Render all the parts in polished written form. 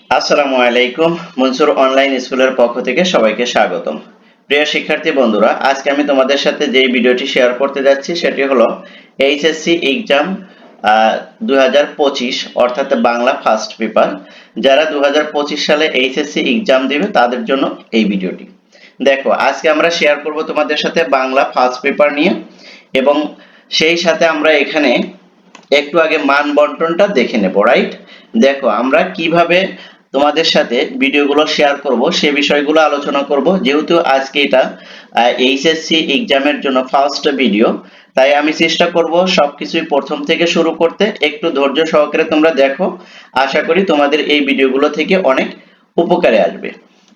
আসসালামু আলাইকুম। মনসুর অনলাইন স্কুলের পক্ষ থেকে সবাইকে স্বাগতম। প্রিয় শিক্ষার্থী বন্ধুরা, আজকে আমি তোমাদের সাথে যে ভিডিওটি শেয়ার করতে যাচ্ছি সেটি হলো এইচএসসি এক্সাম 2025 অর্থাৎ বাংলা ফার্স্ট পেপার। যারা 2025 সালে এইচএসসি এক্সাম দেবে তাদের জন্য এই ভিডিওটি। দেখো, আজকে আমরা শেয়ার করব তোমাদের সাথে বাংলা ফার্স্ট পেপার নিয়ে, এবং সেই সাথে আমরা এখানে একটু আগে মান বন্টনটা দেখে নেব, রাইট? দেখো, আমরা কিভাবে তোমাদের সাথে ভিডিওগুলো শেয়ার করব সে বিষয়গুলো আলোচনা করব। যেহেতু আজকে এটা এইচএসসি এক্সামের জন্য ফার্স্ট ভিডিও, তাই আমি চেষ্টা করব সবকিছুই প্রথম থেকে শুরু করতে। একটু ধৈর্য সহকারে তোমরা দেখো, আশা করি তোমাদের এই ভিডিওগুলো থেকে অনেক উপকারে আসবে।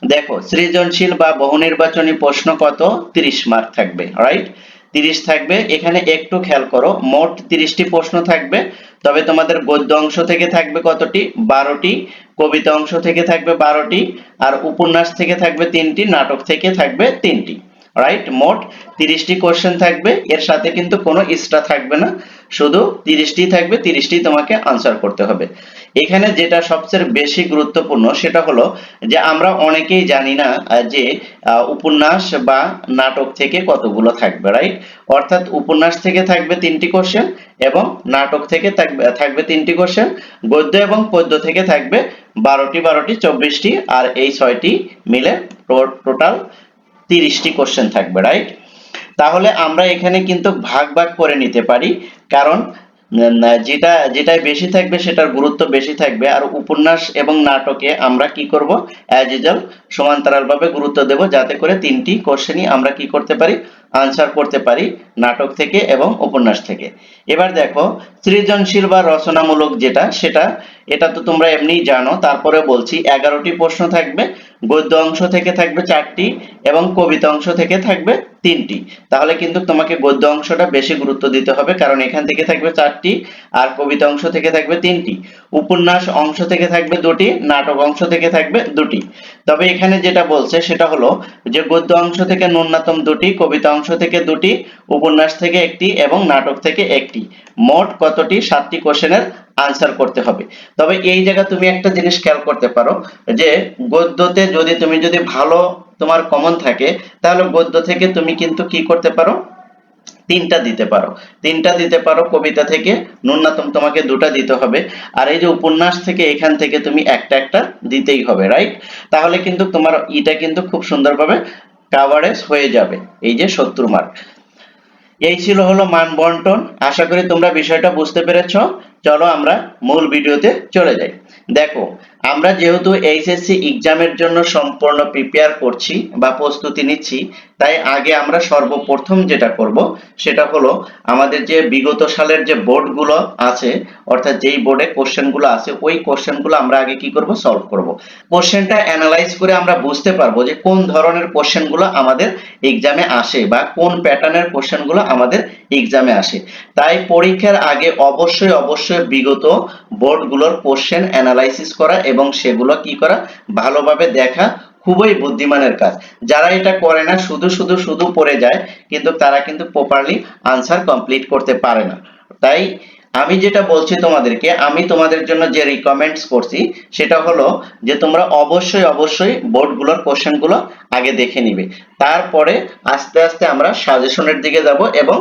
দেখো, সৃজনশীল বা বহু নির্বাচনী প্রশ্ন কত? 30 মার্ক থাকবে, রাইট? 30 থাকবে। এখানে একটু খেয়াল করো, মোট 30টি প্রশ্ন থাকবে। তবে তোমাদের গদ্য অংশ থেকে থাকবে কতটি? 12টি। কবিতা অংশ থেকে থাকবে 12টি, আর উপন্যাস থেকে থাকবে 3টি, নাটক থেকে থাকবে 3টি, রাইট? মোট 30টি কোশ্চেন থাকবে। এর সাথে কিন্তু কোনো এক্সট্রা থাকবে না, শুধু 30টি থাকবে, 30টি তোমাকে আনসার করতে হবে। এখানে যেটা সবচেয়ে বেশি গুরুত্বপূর্ণ সেটা হলো যে আমরা অনেকেই জানি না যে উপন্যাস বা নাটক থেকে কতগুলো থাকবে, রাইট? অর্থাৎ উপন্যাস থেকে থাকবে 3টি কোশ্চেন এবং নাটক থেকে থাকবে 3টি কোশ্চেন, গদ্য এবং পদ্য থেকে থাকবে 12টি 12টি 24টি, আর এই 6টি মিলে টোটাল 30টি কোশ্চেন থাকবে, রাইট? তাহলে আমরা এখানে কিন্তু ভাগ ভাগ করে নিতে পারি, কারণ যেটাই বেশি থাকবে সেটার গুরুত্ব বেশি থাকবে। আর উপন্যাস এবং নাটকে আমরা কি করব, অ্যাজ ইউজুয়াল সমান্তরাল ভাবে গুরুত্ব দেব, যাতে করে 3টি কোশ্চেনই আমরা কি করতে পারি, আনসার করতে পারি, নাটক থেকে এবং উপন্যাস থেকে। এবার দেখো, সৃজনশীল বা রচনামূলক সেটা এটা তো তোমরা এমনিই জানো, তারপরে বলছি 11টি প্রশ্ন থাকবে। গদ্য অংশ থেকে থাকবে 4টি এবং কবিতা অংশ থেকে থাকবে 3টি। তাহলে কিন্তু তোমাকে গদ্য অংশটা বেশি গুরুত্ব দিতে হবে, কারণ এখান থেকে থাকবে 4টি আর কবিতা অংশ থেকে থাকবে 3টি। উপন্যাস অংশ থেকে থাকবে 2টি, নাটক অংশ থেকে থাকবে 2টি। তবে এখানে যেটা বলছে সেটা হলো যে গদ্য অংশ থেকে ন্যূনতম 2টি, কবিতা অংশ থেকে 2টি, উপন্যাস থেকে 1টি এবং নাটক থেকে 1টি। মোট কতটি? 7টি কোশ্চেনের আনসার করতে হবে। তবে এই জায়গা তুমি একটা জিনিস খেয়াল করতে পারো যে গদ্যতে যদি ভালো তোমার কমন থাকে, তাহলে গদ্য থেকে তুমি কিন্তু কি করতে পারো, 3টা দিতে পারো। কবিতা থেকে ন্যূনতম তোমাকে 2টা দিতে হবে। আর এই যে উপন্যাস থেকে, এখান থেকে তুমি একটা একটা দিতেই হবে, রাইট? তাহলে কিন্তু তোমার এটা কিন্তু খুব সুন্দরভাবে কভারেজ হয়ে যাবে, এই যে 70 মার্ক। এই ছিল হলো মান বন্টন। আশা করি তোমরা বিষয়টা বুঝতে পেরেছ। চলো আমরা মূল ভিডিওতে চলে যাই। দেখো, আমরা যেহেতু এইচএসসি এক্সামের জন্য সম্পূর্ণ প্রিপেয়ার করছি বা প্রস্তুতি নিচ্ছি, তাই আগে আমরা সর্বপ্রথম যেটা করব সেটা হলো আমাদের যে বিগত সালের যে বোর্ডগুলো আছে, অর্থাৎ যেই বোর্ডে কোশ্চেনগুলো আছে, ওই কোশ্চেনগুলো আমরা আগে কি করব, সলভ করব। কোশ্চেনটা অ্যানালাইজ করে আমরা বুঝতে পারবো যে কোন ধরনের কোশ্চেনগুলো আমাদের এক্সামে আসে বা কোন প্যাটার্নের কোশ্চেনগুলো আমাদের এক্সামে আসে। তাই পরীক্ষার আগে অবশ্যই বিগত বোর্ডগুলোর কোশ্চেন অ্যানালাইসিস করা এবং সেগুলো কি করা, ভালোভাবে দেখা খুবই বুদ্ধিমানের কাজ। যারা এটা করে না, শুধু পড়ে যায়, কিন্তু তারা কিন্তু প্রপারলি আনসার কমপ্লিট করতে পারে না। তাই আমি যেটা বলছি তোমাদেরকে, আমি তোমাদের জন্য যে রিকমেন্ডস করছি সেটা হলো যে তোমরা অবশ্যই বোর্ডগুলোর কোশ্চেনগুলো আগে দেখে নিবে। তারপরে আস্তে আস্তে আমরা সাজেশনের দিকে যাব, এবং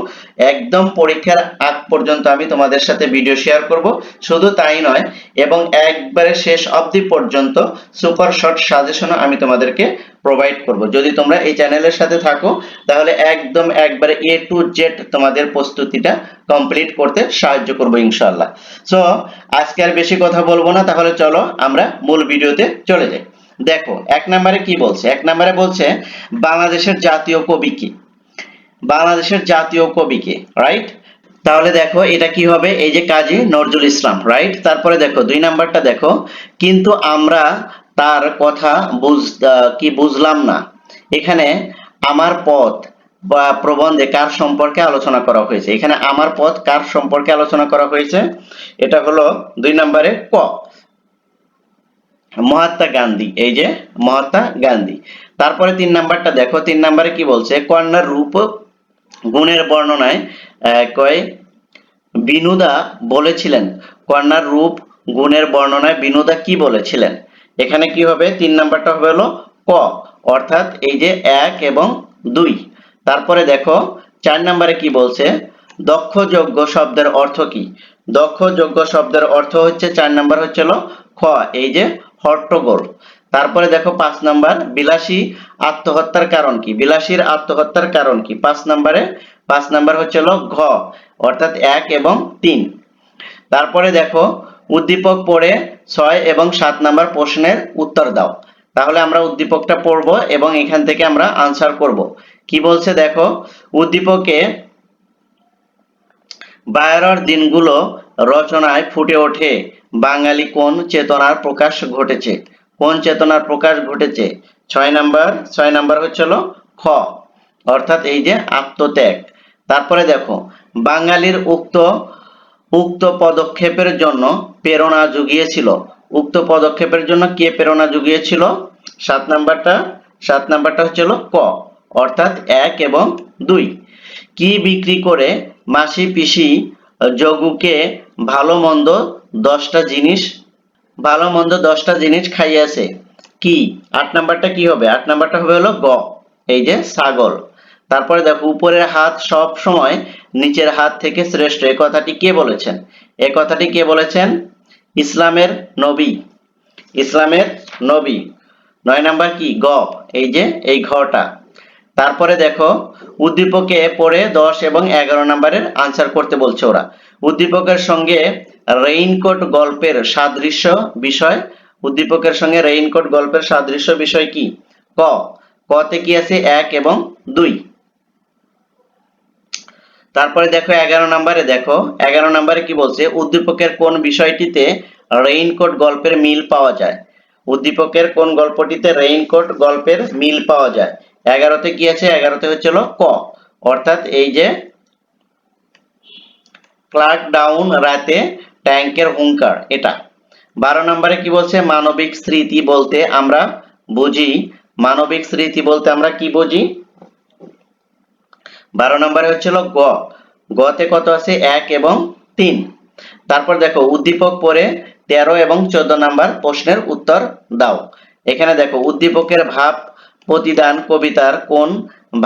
একদম পরীক্ষার আগ পর্যন্ত আমি তোমাদের সাথে ভিডিও শেয়ার করব। শুধু তাই নয়, এবং একবারে শেষ অবধি পর্যন্ত সুপার শর্ট সাজেশনও আমি তোমাদেরকে প্রোভাইড করব। যদি তোমরা এই চ্যানেলের সাথে থাকো, তাহলে একদম একবারে A to Z তোমাদের প্রস্তুতিটা কমপ্লিট করতে সাহায্য করব ইনশাআল্লাহ। সো আজকে আর বেশি কথা বলবো না, তাহলে চলো আমরা মূল ভিডিওতে চলে যাই। দেখো, 1 নম্বরে কি বলছে? 1 নম্বরে বলছে বাংলাদেশের জাতীয় কবি কে? বাংলাদেশের জাতীয় কবি কে, রাইট? তাহলে দেখো এটা কি হবে, এই যে কাজী নজরুল ইসলাম, রাইট? তারপরে দেখো 2 নাম্বারটা দেখো, কিন্তু আমরা তার কথা কি বুঝলাম না। এখানে আমার পথ বা প্রবন্ধে কার সম্পর্কে আলোচনা করা হয়েছে? এখানে আমার পথ কার সম্পর্কে আলোচনা করা হয়েছে? এটা হলো 2 নম্বরে ক, মহাত্মা গান্ধী, এই যে মহাত্মা গান্ধী। তারপরে 3 নাম্বারটা দেখো, 3 নাম্বারে কি বলছে? কন্যার রূপ গুণের বর্ণনায় কয় বিনুদা বলেছিলেন। কন্যার রূপ গুণের বর্ণনায় বিনুদা কি বলেছিলেন? এখানে কি হবে 3 নাম্বারটা হবে হলো ক, অর্থাৎ এই যে 1 এবং 2। তারপরে দেখো 4 নাম্বারে কি বলছে, দক্ষ যোগ্য শব্দের অর্থ কি? দক্ষ যোগ্য শব্দের অর্থ হচ্ছে 4 নাম্বার হচ্ছে হলো খ, এই যে হট্টগোল। তারপরে দেখো 5 নাম্বার, বিলাসী আত্মহত্যার কারণ কি? বিলাসীর আত্মহত্যার কারণ কি? 5 নাম্বার হচ্ছে হলো ঘ, অর্থাৎ 1 এবং 3। তারপরে দেখো উদ্দীপক পড়ে 6 এবং 7 নাম্বার প্রশ্নের উত্তর দাও। তাহলে আমরা উদ্দীপকটা পড়ব এবং এখান থেকে আমরা আনসার করব। কি বলছে দেখো, উদ্দীপকে বায়ারর দিনগুলো রচনায় ফুটে ওঠে বাঙালি কোন চেতনার প্রকাশ ঘটেছে? কোন চেতনার প্রকাশ ঘটেছে? 6 নাম্বার হচ্ছে হলো খ, অর্থাৎ এই যে আত্মত্যাগ। তারপরে দেখো বাঙালির উক্ত উক্ত পদক্ষেপের জন্য প্রেরণা জুগিয়েছিল। উক্ত পদক্ষেপের জন্য কে প্রেরণা জুগিয়েছিল? 7 নাম্বারটা হচ্ছে হলো ক, অর্থাৎ 1 এবং 2। কি বিক্রি করে মাসি পিসি যোগুকে ভালো মন্দ 10টা জিনিস খাইয়াছে? কি? 8 নাম্বারটা কি হবে? 8 নাম্বারটা হবে হলো গ, এই যে ছাগল। তারপরে দেখো উপরের হাত সব সময় নিচের হাত থেকে শ্রেষ্ঠ, এই কথাটি কে বলেছেন? এই কথাটি কে বলেছেন? ইসলামের নবী। ইসলামের নবী। 9 নাম্বার কি? গ, এই যে এই ঘটা। তারপরে দেখো উদ্দীপকে পড়ে 10 এবং 11 নাম্বারের আনসার করতে বলছে ওরা। উদ্দীপকের সঙ্গে রেইনকোট গল্পের সাদৃশ্য বিষয়, উদ্দীপকের সঙ্গে রেইনকোট গল্পের সাদৃশ্য বিষয় কি? ক, কতে কি আছে? 1 এবং 2। তারপরে দেখো 11 নাম্বারে কি বলছে, উদ্দীপকের কোন বিষয়টিতে রেইনকোট গল্পের মিল পাওয়া যায়? উদ্দীপকের কোন গল্পটিতে রেইনকোট গল্পের মিল পাওয়া যায়? 11তে কি আছে? 11তে হচ্ছিল ক, অর্থাৎ এই যে ক্লার্ক ডাউন রাতে ট্যাঙ্কের হুঙ্কার, এটা। 12 নম্বরে কি বলছে, মানবিক স্মৃতি বলতে আমরা বুঝি, মানবিক স্মৃতি বলতে আমরা কি বুঝি? 12 নম্বরে হচ্ছিল গ, গতে কত আছে? 1 এবং 3। তারপর দেখো উদ্দীপক পড়ে 13 এবং 14 নাম্বার প্রশ্নের উত্তর দাও। এখানে দেখো উদ্দীপকের ভাব প্রতিদান কবিতার কোন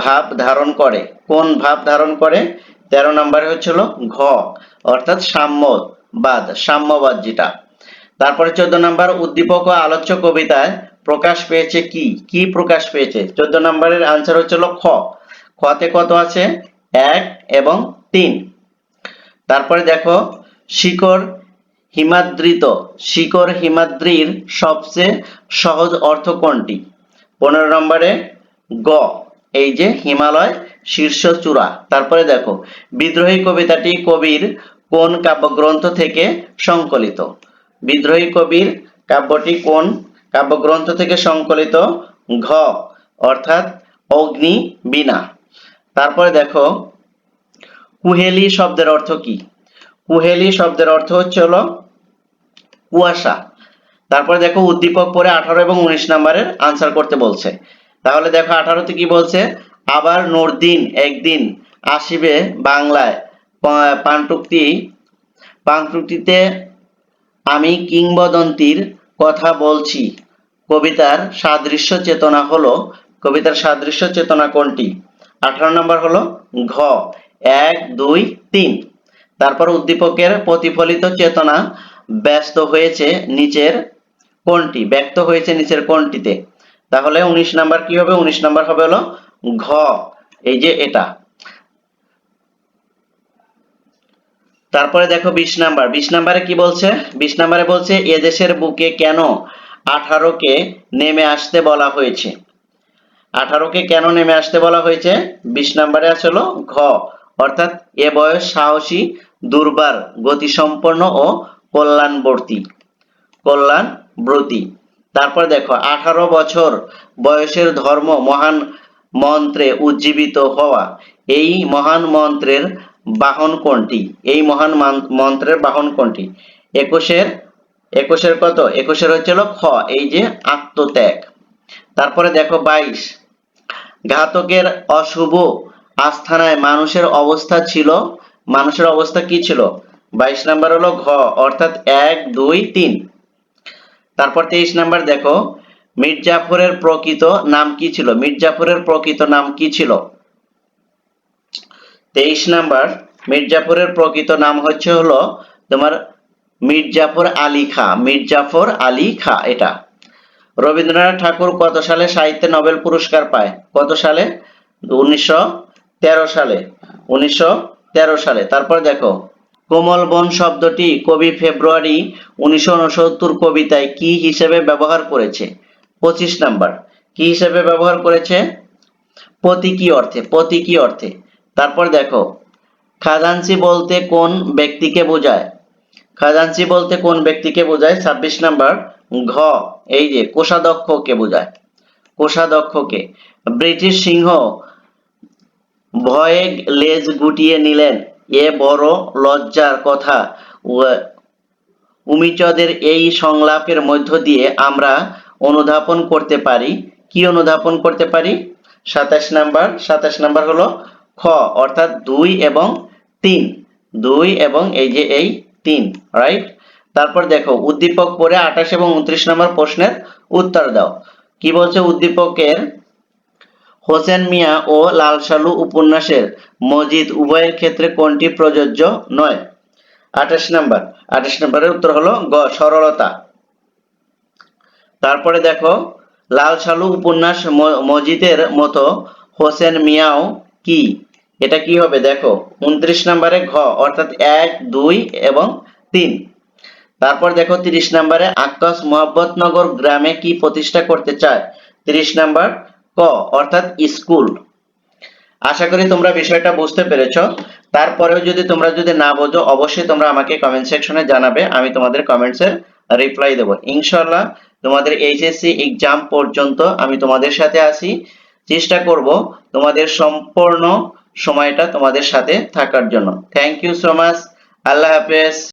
ভাব ধারণ করে? কোন ভাব ধারণ করে? 13 নম্বরে হচ্ছিল ঘ, অর্থাৎ সাম্যবাদ যেটা। তারপরে 14 নাম্বার, উদ্দীপক ও আলোচ্য কবিতায় প্রকাশ পেয়েছে কি? কি প্রকাশ পেয়েছে? 14 নম্বরের আনসার হচ্ছিল খ, খতে কত আছে? 1 এবং 3। তারপরে দেখো শিখর হিমাদ্রির সবচেয়ে সহজ অর্থ কোনটি? 15 নম্বরে গ, এই যে হিমালয় শীর্ষ চূড়া। তারপরে দেখো বিদ্রোহী কবিতাটি কবির কোন কাব্যগ্রন্থ থেকে সংকলিত? বিদ্রোহী কবির কাব্যটি কোন কাব্যগ্রন্থ থেকে সংকলিত? ঘ, অর্থাৎ অগ্নিবীণা। তারপরে দেখো কুহেলি শব্দের অর্থ কি? কুহেলি শব্দের অর্থ হচ্ছে হলো কুয়াশা। তারপরে দেখো উদ্দীপক পড়ে 18 এবং 19 নম্বরের আনসার করতে বলছে। তাহলে দেখো 18তে কি বলছে, আবার নূরদিন একদিন আসিবে বাংলায় পান্টুক্তিতে আমি কিংবদন্তির কথা বলছি, কবিতার সাদৃশ্য চেতনা কোনটি? 18 নম্বর হলো ঘ, 1 2 3। তারপর উদ্দীপকের প্রতিফলিত চেতনা ব্যক্ত হয়েছে নিচের কোনটিতে? তাহলে 19 নাম্বার কি হবে? 19 নাম্বার হবে হলো ঘ, এই যে এটা। তারপরে দেখো 20 নাম্বারে কি বলছে? 20 নাম্বারে বলছে এদেশের বুকে কেন 18কে নেমে আসতে বলা হয়েছে? 18কে কেন নেমে আসতে বলা হয়েছে? 20 নাম্বারে আসলো ঘ, অর্থাৎ এ বয়স সাহসী, দুর্বার, গতিসম্পন্ন ও কল্যাণব্রতী। তারপর দেখো 18 বছর বয়সের ধর্ম মহান মন্ত্রে উজ্জীবিত হওয়া, এই মহান মন্ত্রের বাহন কোনটি? 21-এর কত? 21-এর হচ্ছিল খ, এই যে আত্মত্যাগ। তারপরে দেখো 22, ঘাতকের অশুভ আস্থানায় মানুষের অবস্থা কি ছিল? 22 নাম্বার হলো ঘ, অর্থাৎ 1 2 3। তারপর 23 নাম্বার দেখো, মির্জাফরের প্রকৃত নাম কি ছিল? মির্জাফরের প্রকৃত নাম কি ছিল? 23 নাম্বার, মির্জাফরের প্রকৃত নাম হচ্ছে হলো তোমার মির্জাফর আলী খাঁ। মির্জাফর আলী খাঁ এটা। রবীন্দ্রনাথ ঠাকুর কত সালে সাহিত্যে নোবেল পুরস্কার পায়? কত সালে? 1913 সালে। 1913 সালে। তারপর দেখো, কোমল বন শব্দটি কবি ফেব্রুয়ারি 1969 কবিতায় কি হিসেবে ব্যবহার করেছে? 25 নাম্বার, কি হিসেবে ব্যবহার করেছে? প্রতীকী অর্থে। প্রতীকী অর্থে। তারপর দেখো, খাজাঞ্চি বলতে কোন ব্যক্তিকে বোঝায়? খাজাঞ্চি বলতে কোন ব্যক্তিকে বোঝায়? 26 নাম্বার, ঘ, এই যে কোষাধ্যক্ষকে বোঝায়। কোষাধ্যক্ষকে। ব্রিটিশ সিংহ ভয়ে লেজ গুটিয়ে নিলেন, এ বড় লজ্জার কথা। উমিচদের এই সংলাপের মধ্য দিয়ে আমরা অনুধাবন করতে পারি। কি অনুধাবন করতে পারি? 27 নাম্বার, 27 নাম্বার হলো খ, অর্থাৎ 2 এবং 3। 2 এবং এই যে এই 3, রাইট? তারপর দেখো, উদ্দীপক পড়ে 28 এবং 29 নম্বর প্রশ্নের উত্তর দাও। কি বলছে উদ্দীপকের? হোসেন মিয়া ও লাল সালু উপন্যাসের মজিদ উভয়ের ক্ষেত্রে কোনটি প্রযোজ্য নয়? 28 নাম্বার। 28 নম্বরের উত্তর হলো গ, সরলতা। তারপরে দেখো, লাল সালু উপন্যাস মজিদের মতো হোসেন মিয়াও কি? এটা কি হবে? দেখো 29 নম্বরে ঘ, অর্থাৎ 1, 2 এবং 3। তারপর দেখো 30 নম্বরে, আক্কাস মোহাম্মদনগর গ্রামে কি প্রতিষ্ঠা করতে চায়? 30 নাম্বার, ক, অর্থাৎ স্কুল। আশা করি তোমরা বিষয়টা বুঝতে পেরেছো। তারপরেও তোমরা যদি না বোঝো, অবশ্যই তোমরা আমাকে কমেন্ট সেকশনে জানাবে, আমি তোমাদের কমেন্টসের রিপ্লাই দেব ইনশাআল্লাহ। তোমাদের এইচএসসি এক্সাম পর্যন্ত আমি তোমাদের সাথে আছি, চেষ্টা করব তোমাদের সম্পূর্ণ সময়টা তোমাদের সাথে থাকার জন্য। Thank you so much. আল্লাহ হাফেজ।